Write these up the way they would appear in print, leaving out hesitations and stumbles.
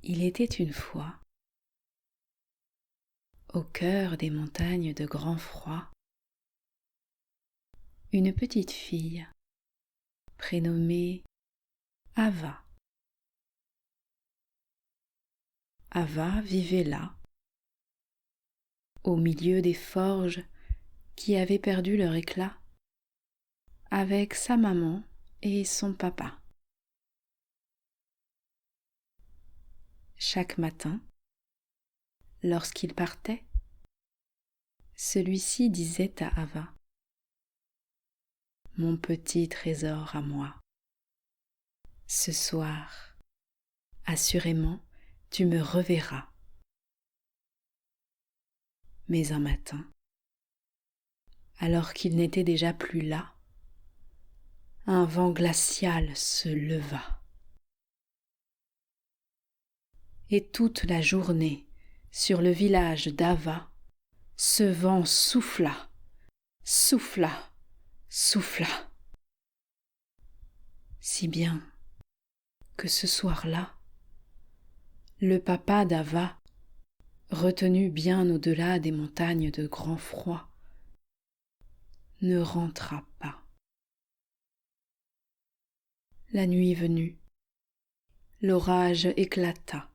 Il était une fois, au cœur des montagnes de grand froid, une petite fille prénommée Ava. Ava vivait là, au milieu des forges qui avaient perdu leur éclat, avec sa maman et son papa. Chaque matin, lorsqu'il partait, celui-ci disait à Ava: « Mon petit trésor à moi, ce soir, assurément, tu me reverras. » Mais un matin, alors qu'il n'était déjà plus là, un vent glacial se leva. Et toute la journée, sur le village d'Ava, ce vent souffla, souffla, souffla. Si bien que ce soir-là, le papa d'Ava, retenu bien au-delà des montagnes de grand froid, ne rentra pas. La nuit venue, l'orage éclata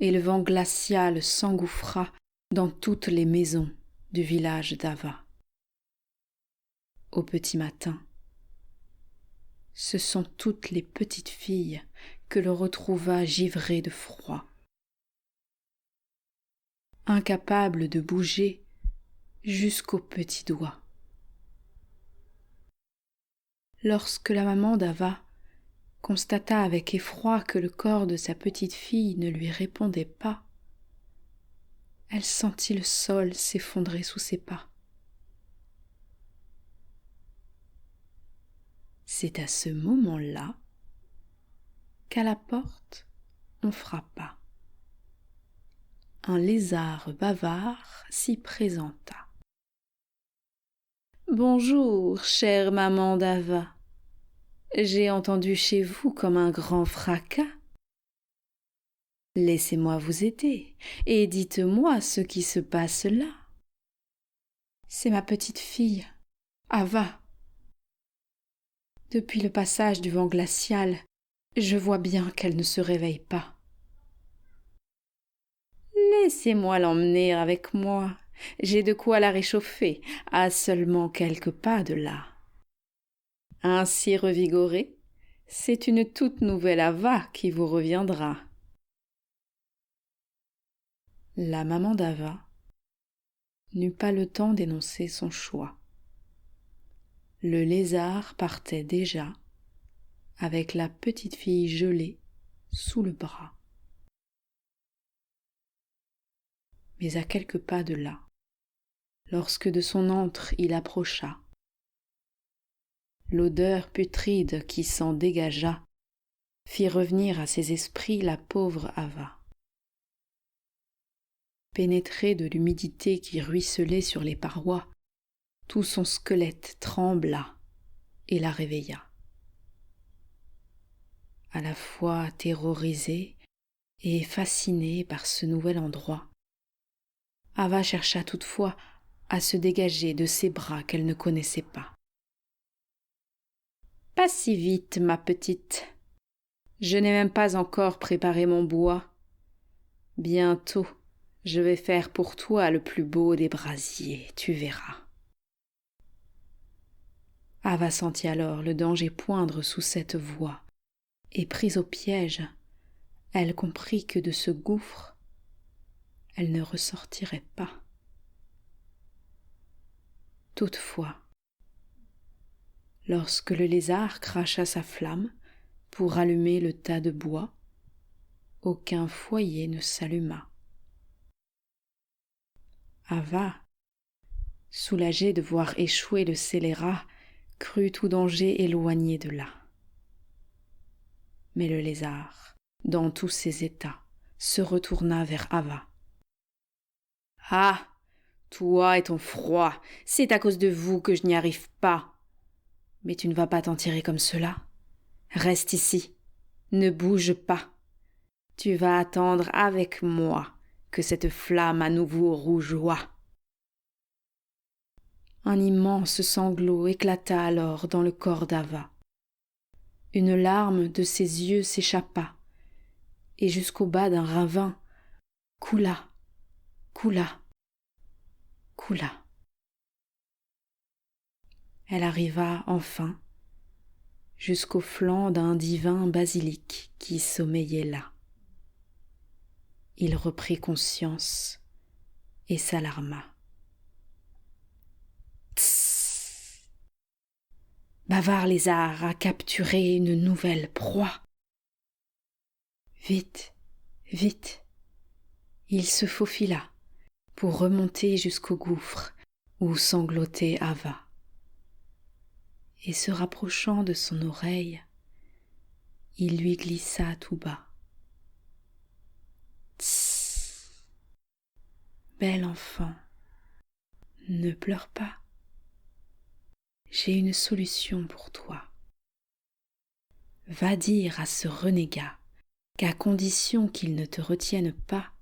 et le vent glacial s'engouffra dans toutes les maisons du village d'Ava. Au petit matin, ce sont toutes les petites filles que l'on retrouva givrées de froid, incapables de bouger jusqu'aux petits doigts. Lorsque la maman d'Ava constata avec effroi que le corps de sa petite fille ne lui répondait pas, elle sentit le sol s'effondrer sous ses pas. C'est à ce moment-là qu'à la porte on frappa. Un lézard bavard s'y présenta. « Bonjour, chère maman d'Ava. J'ai entendu chez vous comme un grand fracas. Laissez-moi vous aider et dites-moi ce qui se passe là. » « C'est ma petite fille, Ava. Depuis le passage du vent glacial, je vois bien qu'elle ne se réveille pas. »« Laissez-moi l'emmener avec moi. J'ai de quoi la réchauffer, à seulement quelques pas de là. Ainsi revigorée, c'est une toute nouvelle Ava qui vous reviendra. » La maman d'Ava n'eut pas le temps d'énoncer son choix. Le lézard partait déjà, avec la petite fille gelée sous le bras. Mais à quelques pas de là, lorsque de son antre il approcha, l'odeur putride qui s'en dégagea fit revenir à ses esprits la pauvre Ava. Pénétré de l'humidité qui ruisselait sur les parois, tout son squelette trembla et la réveilla. À la fois terrorisée et fascinée par ce nouvel endroit, Ava chercha toutefois à se dégager de ses bras qu'elle ne connaissait pas. « Pas si vite, ma petite. Je n'ai même pas encore préparé mon bois. Bientôt, je vais faire pour toi le plus beau des brasiers, tu verras. » Ava sentit alors le danger poindre sous cette voix, et prise au piège, elle comprit que de ce gouffre, elle ne ressortirait pas. Toutefois, lorsque le lézard cracha sa flamme pour allumer le tas de bois, aucun foyer ne s'alluma. Ava, soulagée de voir échouer le scélérat, crut tout danger éloigné de là. Mais le lézard, dans tous ses états, se retourna vers Ava. « Ah, toi et ton froid, c'est à cause de vous que je n'y arrive pas. Mais tu ne vas pas t'en tirer comme cela. Reste ici, ne bouge pas. Tu vas attendre avec moi que cette flamme à nouveau rougeoie. » Un immense sanglot éclata alors dans le corps d'Ava. Une larme de ses yeux s'échappa, et jusqu'au bas d'un ravin coula, coula, coula. Elle arriva enfin jusqu'au flanc d'un divin basilic qui sommeillait là. Il reprit conscience et s'alarma. Tss. Bavard Lézard a capturé une nouvelle proie. Vite, vite. Il se faufila pour remonter jusqu'au gouffre où sanglotait Ava. Et se rapprochant de son oreille, il lui glissa tout bas. Tss. Bel enfant, ne pleure pas. J'ai une solution pour toi. Va dire à ce renégat qu'à condition qu'il ne te retienne pas,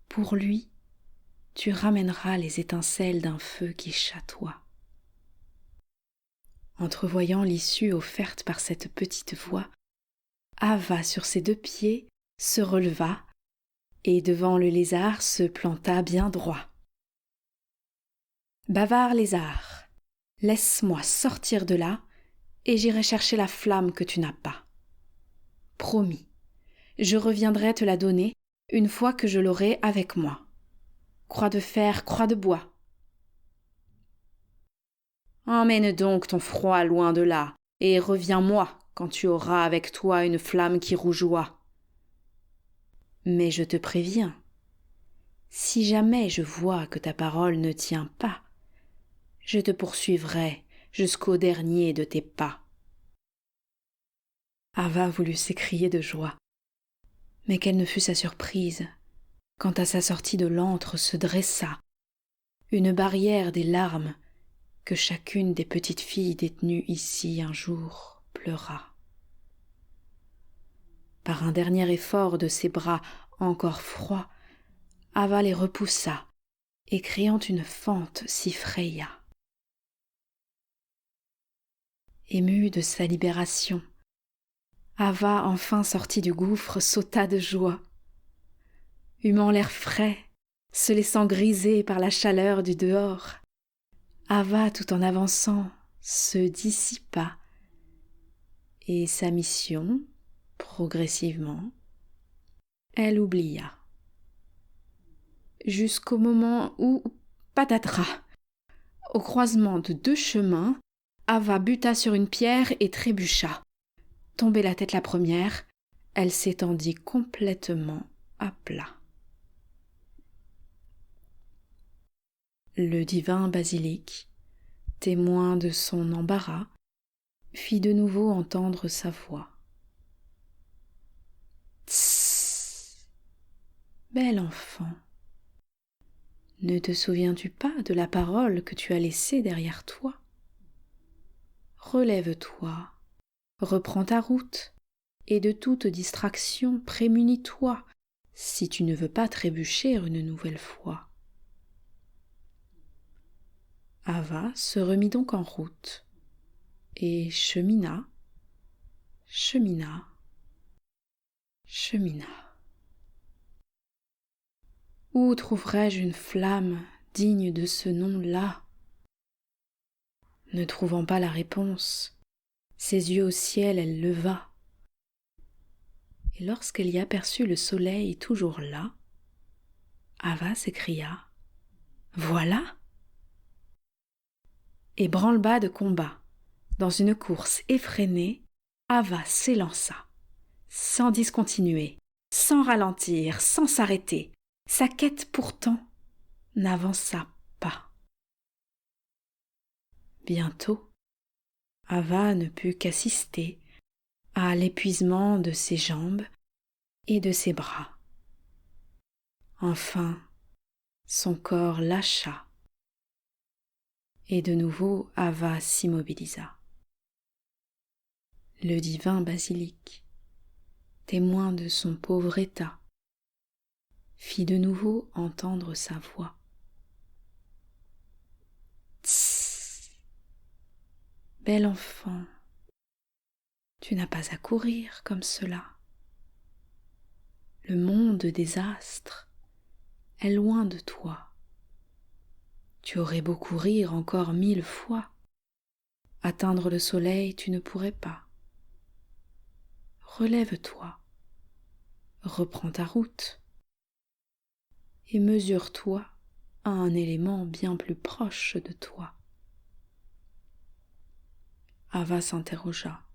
pour lui, tu ramèneras les étincelles d'un feu qui chatoie. Entrevoyant l'issue offerte par cette petite voix, Ava sur ses 2 pieds se releva et devant le lézard se planta bien droit. Bavard Lézard, laisse-moi sortir de là et j'irai chercher la flamme que tu n'as pas. Promis, je reviendrai te la donner une fois que je l'aurai avec moi. Croix de fer, croix de bois. Emmène donc ton froid loin de là, et reviens-moi quand tu auras avec toi une flamme qui rougeoie. Mais je te préviens, si jamais je vois que ta parole ne tient pas, je te poursuivrai jusqu'au dernier de tes pas. Ava voulut s'écrier de joie, mais quelle ne fut sa surprise quand à sa sortie de l'antre se dressa une barrière des larmes que chacune des petites filles détenues ici un jour pleura. Par un dernier effort de ses bras encore froids, Ava les repoussa et créant une fente s'y fraya. Émue de sa libération, Ava, enfin sortie du gouffre, sauta de joie. Humant l'air frais, se laissant griser par la chaleur du dehors, Ava, tout en avançant, se dissipa, et sa mission, progressivement, elle oublia. Jusqu'au moment où, patatras, au croisement de 2 chemins, Ava buta sur une pierre et trébucha. Tombée la tête la première, elle s'étendit complètement à plat. Le divin basilic, témoin de son embarras, fit de nouveau entendre sa voix. Tss, bel enfant, ne te souviens-tu pas de la parole que tu as laissée derrière toi ? Relève-toi, reprends ta route, et de toute distraction prémunis-toi, si tu ne veux pas trébucher une nouvelle fois. Ava se remit donc en route, et chemina, chemina, chemina. Où trouverais-je une flamme digne de ce nom-là ? Ne trouvant pas la réponse, ses yeux au ciel, elle leva. Et lorsqu'elle y aperçut le soleil toujours là, Ava s'écria « Voilà !» Et branle-bas de combat, dans une course effrénée, Ava s'élança, sans discontinuer, sans ralentir, sans s'arrêter. Sa quête pourtant n'avança pas. Bientôt, Ava ne put qu'assister à l'épuisement de ses jambes et de ses bras. Enfin, son corps lâcha et de nouveau Ava s'immobilisa. Le divin basilic, témoin de son pauvre état, fit de nouveau entendre sa voix. Tss, bel enfant, tu n'as pas à courir comme cela. Le monde des astres est loin de toi. Tu aurais beau courir encore 1000 fois, atteindre le soleil tu ne pourrais pas. Relève-toi, reprends ta route et mesure-toi à un élément bien plus proche de toi. Ava s'interrogea.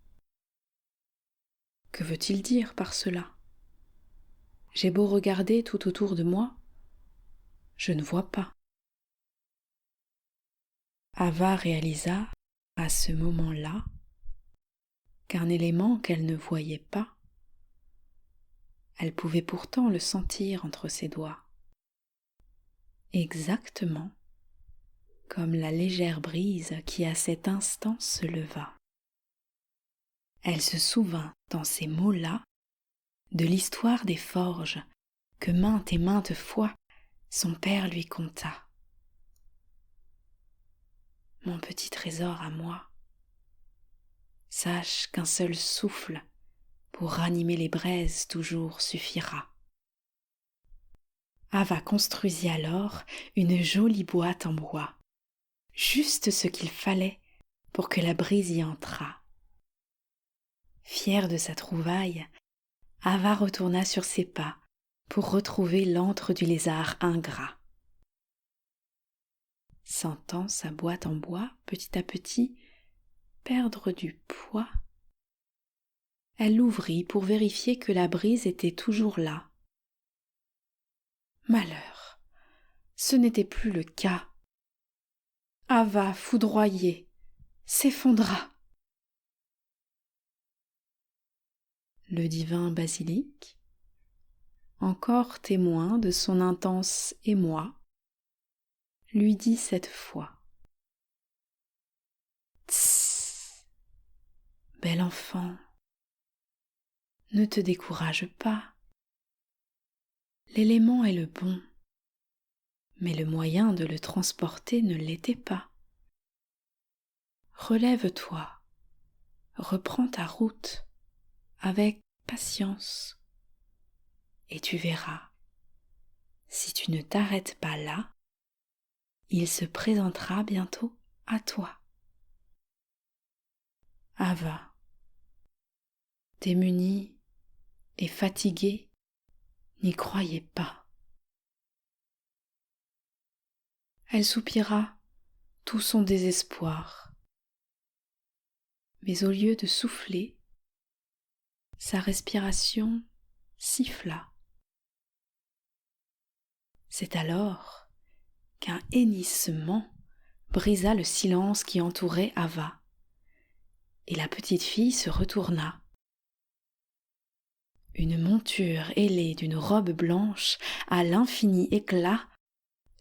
Que veut-il dire par cela? J'ai beau regarder tout autour de moi, je ne vois pas. Ava réalisa à ce moment-là qu'un élément qu'elle ne voyait pas, elle pouvait pourtant le sentir entre ses doigts, exactement comme la légère brise qui à cet instant se leva. Elle se souvint dans ces mots-là de l'histoire des forges que maintes et maintes fois son père lui conta. Mon petit trésor à moi, sache qu'un seul souffle pour ranimer les braises toujours suffira. Ava construisit alors une jolie boîte en bois, juste ce qu'il fallait pour que la brise y entrât. Fière de sa trouvaille, Ava retourna sur ses pas pour retrouver l'antre du lézard ingrat. Sentant sa boîte en bois petit à petit perdre du poids, elle l'ouvrit pour vérifier que la brise était toujours là. Malheur, ce n'était plus le cas. Ava, foudroyée, s'effondra. Le divin basilic, encore témoin de son intense émoi, lui dit cette fois: Tss, bel enfant, ne te décourage pas. L'élément est le bon, mais le moyen de le transporter ne l'était pas. Relève-toi, reprends ta route avec patience, et tu verras, si tu ne t'arrêtes pas là, il se présentera bientôt à toi. Ava, démunie et fatiguée, n'y croyait pas. Elle soupira tout son désespoir, mais au lieu de souffler, sa respiration siffla. C'est alors qu'un hennissement brisa le silence qui entourait Ava, et la petite fille se retourna. Une monture ailée d'une robe blanche à l'infini éclat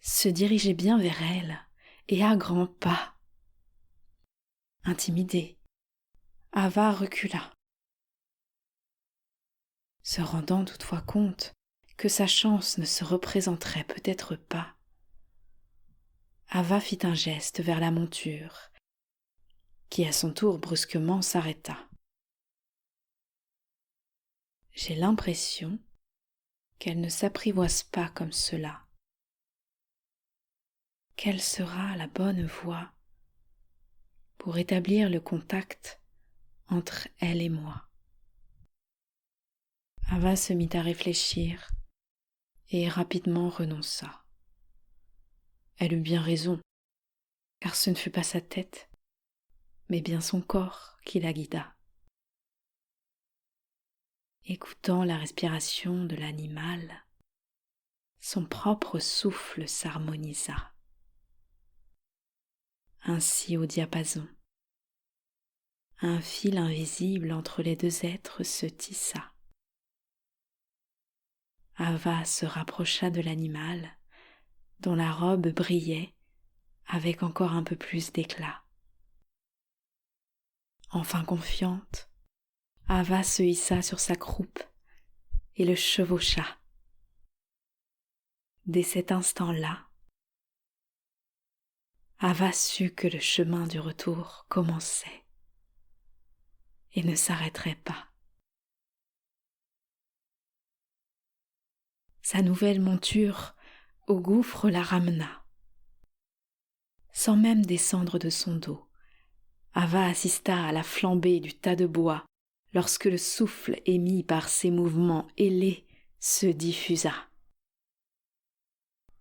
se dirigeait bien vers elle, et à grands pas. Intimidée, Ava recula, se rendant toutefois compte que sa chance ne se représenterait peut-être pas. Ava fit un geste vers la monture, qui à son tour brusquement s'arrêta. J'ai l'impression qu'elle ne s'apprivoise pas comme cela. Quelle sera la bonne voie pour établir le contact entre elle et moi? Ava se mit à réfléchir et rapidement renonça. Elle eut bien raison, car ce ne fut pas sa tête, mais bien son corps qui la guida. Écoutant la respiration de l'animal, son propre souffle s'harmonisa. Ainsi au diapason, un fil invisible entre les deux êtres se tissa. Ava se rapprocha de l'animal, dont la robe brillait avec encore un peu plus d'éclat. Enfin confiante, Ava se hissa sur sa croupe et le chevaucha. Dès cet instant-là, Ava sut que le chemin du retour commençait et ne s'arrêterait pas. Sa nouvelle monture au gouffre la ramena. Sans même descendre de son dos, Ava assista à la flambée du tas de bois lorsque le souffle émis par ses mouvements ailés se diffusa.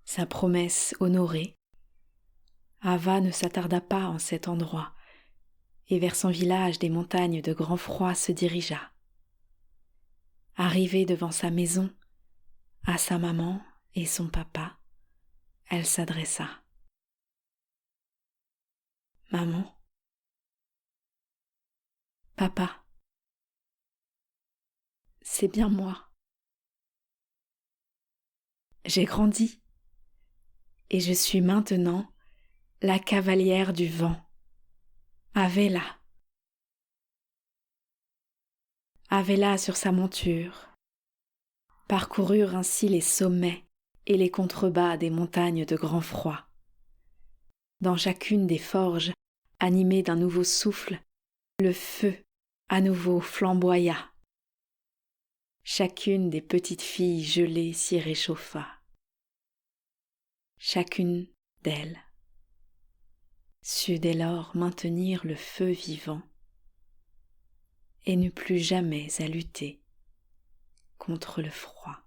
Sa promesse honorée, Ava ne s'attarda pas en cet endroit et vers son village des montagnes de grand froid se dirigea. Arrivée devant sa maison, à sa maman et son papa, elle s'adressa. « Maman, papa, c'est bien moi. J'ai grandi et je suis maintenant la cavalière du vent, Avela. Avela sur sa monture parcoururent ainsi les sommets et les contrebas des montagnes de grand froid. Dans chacune des forges, animées d'un nouveau souffle, le feu à nouveau flamboya. Chacune des petites filles gelées s'y réchauffa. Chacune d'elles sut dès lors maintenir le feu vivant et n'eut plus jamais à lutter contre le froid.